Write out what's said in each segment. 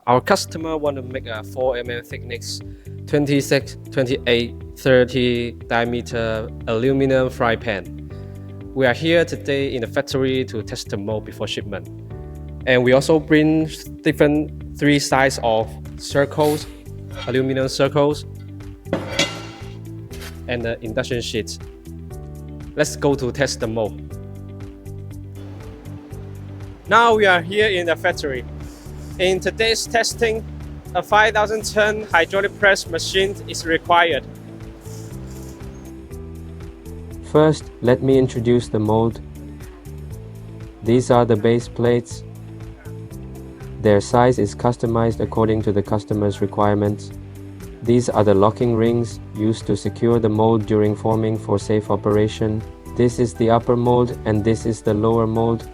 Our customer want to make a 4 mm thickness, 26, 28, 30 diameter aluminum fry pan. We are here today in the factory to test the mold before shipment. And we also bring different 3 sizes of circles, aluminum circles, and the induction sheets. Let's go to test the mold. Now we are here in the factory. In today's testing, a 5,000-ton hydraulic press machine is required. First, let me introduce the mold. These are the base plates. Their size is customized according to the customer's requirements. These are the locking rings used to secure the mold during forming for safe operation. This is the upper mold and this is the lower mold.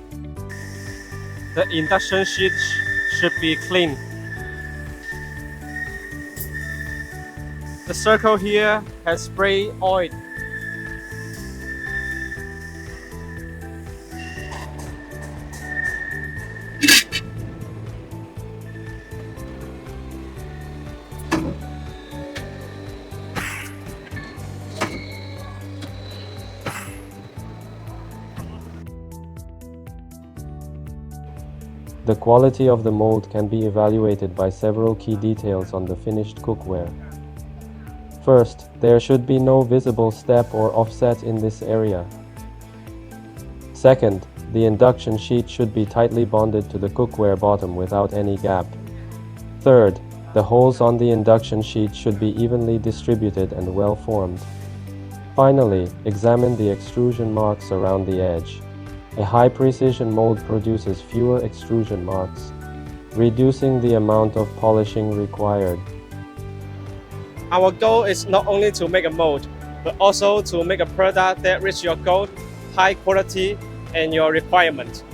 The induction sheet should be clean. The circle here has spray oil. The quality of the mold can be evaluated by several key details on the finished cookware. First, there should be no visible step or offset in this area. Second, the induction sheet should be tightly bonded to the cookware bottom without any gap. Third, the holes on the induction sheet should be evenly distributed and well formed. Finally, examine the extrusion marks around the edge. A high-precision mold produces fewer extrusion marks, reducing the amount of polishing required. Our goal is not only to make a mold, but also to make a product that reaches your goal, high quality, and your requirement.